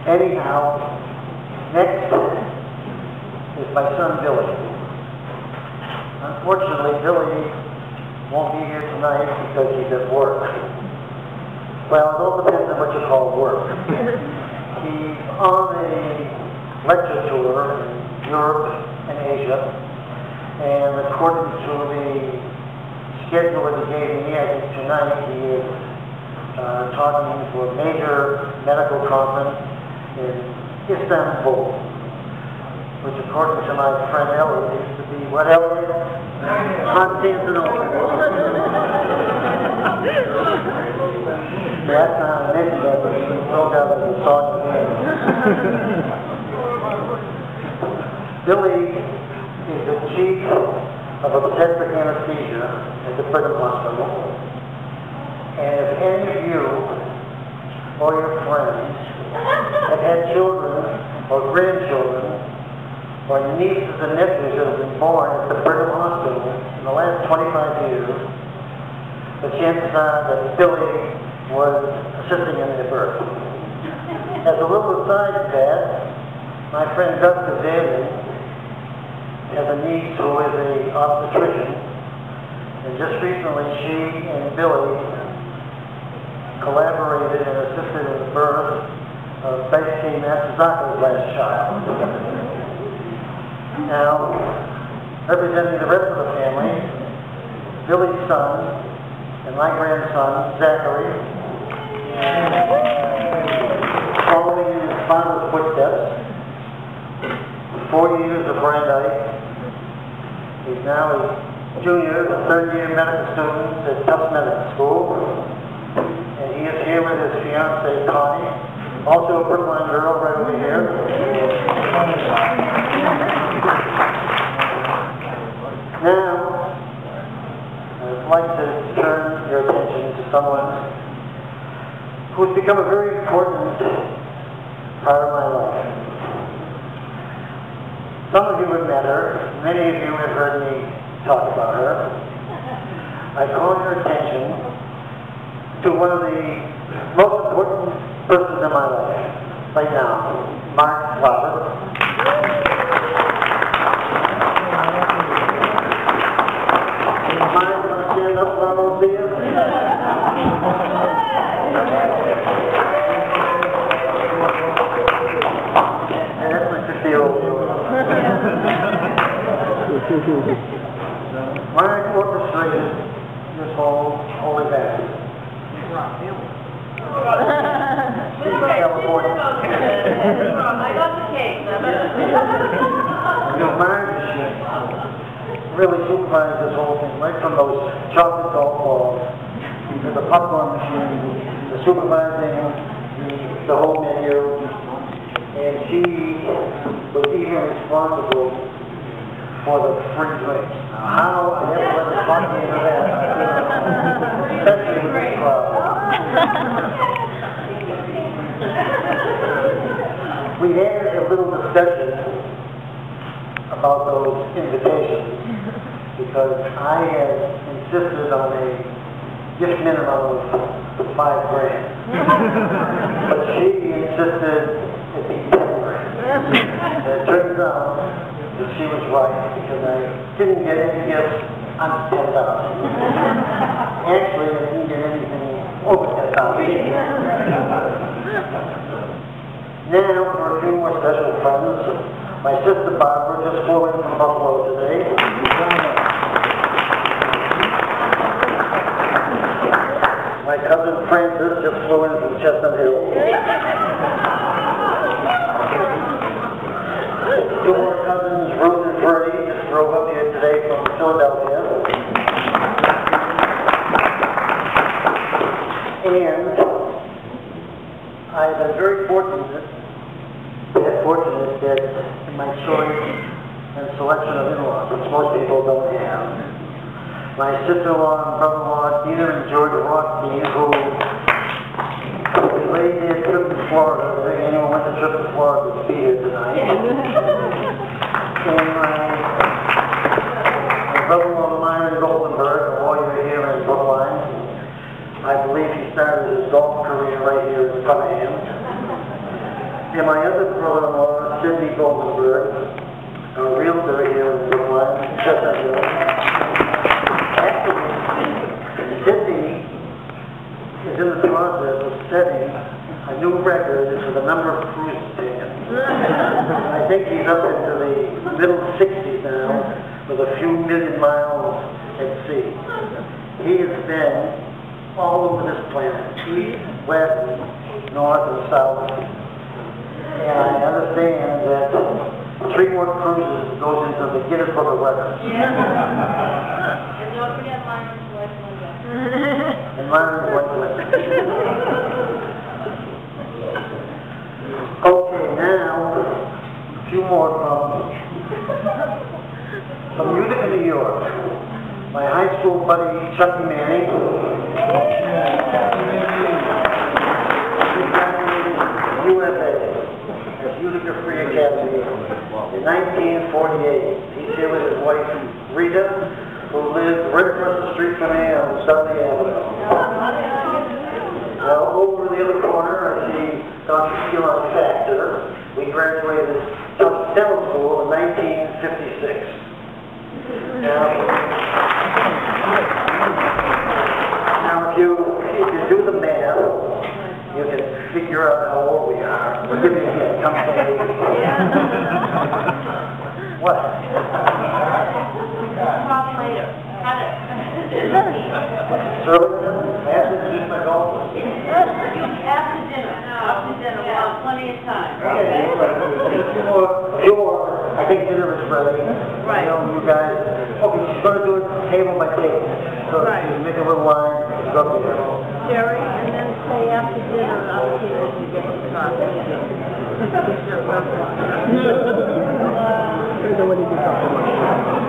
Anyhow, next is my son Billy. Unfortunately, Billy won't be here tonight because he's at work. Well, it all depends on what you call work. He's on a lecture tour in Europe and Asia, and according to the schedule that he gave me, I think tonight he is talking for a major medical conference in Istanbul, which according to my friend Elliot used to be what, Elliot? Constantinople. That's not mentioned that, but he broke out of the song again. Billy is the chief of obstetric anesthesia at the Brigham Hospital. And if any of you or your friends have had children or grandchildren or nieces and nephews that have been born at the Brigham Hospital in the last 25 years, the chances are that Billy was assisting in their birth. As a little aside to that, my friend Dr. David has a niece who is an obstetrician, and just recently she and Billy collaborated and assisted in the birth of Daisuke Matsuzaka's last child. Now, representing the rest of the family, Billy's son and my grandson, Zachary, following in his father's footsteps, 4 years of Brandeis. He's now a junior, third-year medical student at Tufts Medical School. And he is here with his fiancée, Connie, also a Brookline girl right over here. Now, I'd like to turn your attention to someone who's become a very important part of my life. Some of you have met her, many of you have heard me talk about her. I call your attention to one of the most important persons in my life right now, Mark Robert. Mind if I stand up for all of you? And that's what you feel. Mark orchestrated this whole holy mass. California. I got the cake. Mark really supervised this whole thing, right from those chocolate golf balls to the popcorn machine, the supervising the whole menu, and she was even responsible for the free drinks. Now, how I never let her talk me into that, especially with this crowd. We had a little discussion about those invitations because I had insisted on a gift minimum of $5,000, but she insisted it be $10,000. And it turns out that she was right because I didn't get any gifts under $10,000. Actually, I didn't get anything over $10,000. Now, for a few more special friends, my sister Barbara just flew in from Buffalo today. My cousin Francis just flew in from Chestnut Hill. Two more cousins, Ruth and Freddie, just drove up here today from Philadelphia. And I've been very fortunate that in my choice and selection of in-laws, which most people don't have. My sister-in-law and brother-in-law, Dina and George Rothstein, who delayed their trip to Florida, their annual winter trip to Florida, to be here tonight. And my brother-in-law, Myron Goldenberg, a lawyer here in Brookline. I believe he started his golf career right here in Cunningham. And my other brother-in-law, Sidney Goldenberg, a realtor here in Brookline, Chestnut Hill. Actually, Sidney is in the process of setting a new record for the number of cruises taken. I think he's up into the middle 60s now, with a few million miles at sea. He has been all over this planet, east, west, north, and south. And I understand that 3 more cruises goes into the Guinness Book of Records. And don't forget Myron's wife, Linda. And Myron's wife, Linda. Okay, now, a few more from Utica, New York. My high school buddy, Chucky Manning. He graduated UFA, at Utica Free Academy, in 1948. He's here with his wife, Rita, who lived right across the street from me on Southern Avenue. Now, over in the other corner, I see Dr. Elon Factor. We graduated from dental school in 1956. Now, if you do the math, you can figure out how old we are. We'll give you a hint. Come say. What? Conservative? After dinner, my goal. After dinner, we'll have plenty of time. Okay. Sure. I think dinner is ready. Right. You know, you guys. Okay, she's going to do it table by table. So Right. you make a little line, and go there. Jerry, and then say after dinner, I'll see if you get some coffee.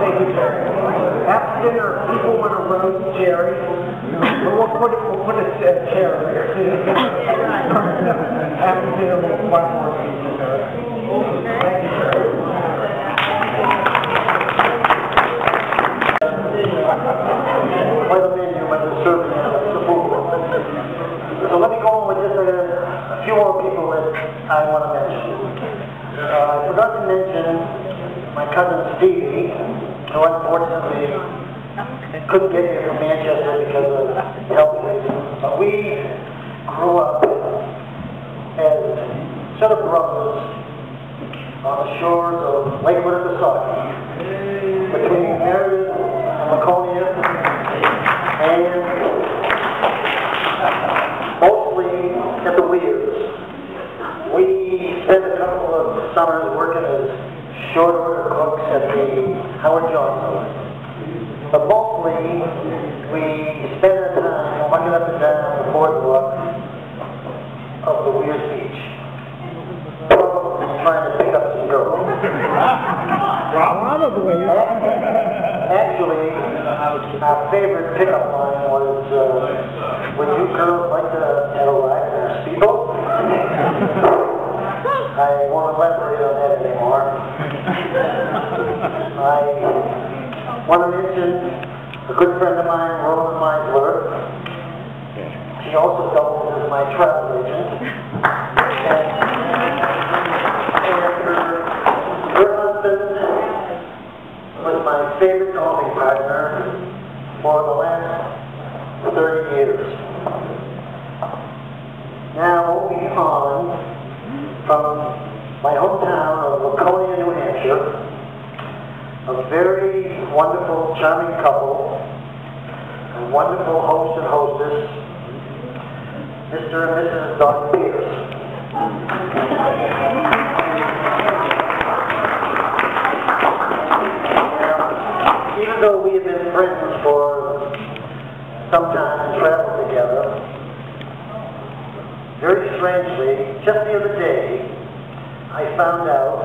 Thank you, Jerry. After dinner, people want to run Jerry. We'll put a chair there. After dinner, we'll one more piece of Jerry. Thank you, Jerry. By the menu, when they're serving the food. So let me go on with just a few more people that I want to mention. I forgot to mention my cousin Stevie, who unfortunately couldn't get here from Manchester because of health reasons. But we grew up as set of brothers on the shores of Lake Winnipesaukee, between Meredith and Laconia, and mostly at the Weirs. We spent a couple of summers working as short order cooks at the Howard Johnson. But mostly we spent our time walking up and down the boardwalk of the Weirs Beach, probably trying to pick up some girls. Probably. Actually, our favorite pickup line was, would you girls like to have a ride in our speedboat? I won't elaborate on that anymore. I want to mention a good friend of mine, Roland Meisler. She also doubles as my travel agent. And her husband was my favorite golfing partner for the last 30 years. Now, moving on from my hometown of Laconia, New Hampshire, a very wonderful, charming couple, a wonderful host and hostess, Mr. and Mrs. Don Pierce. Even though we have been friends for some time and traveled together, very strangely, just the other day, I found out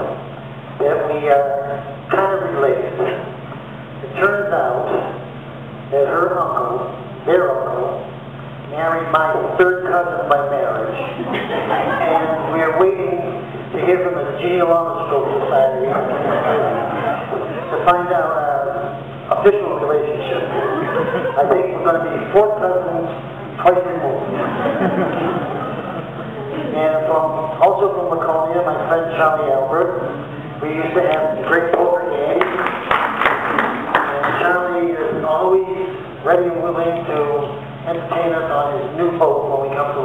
that we are kind of related. It turns out that her uncle, their uncle, married my third cousin by marriage. And we are waiting to hear from the Genealogical Society to find out our official relationship. I think we're going to be 4 cousins twice removed. And from also from Laconia, my friend Charlie Albert. We used to have great poker games. And Charlie is always ready and willing to entertain us on his new boat when we come to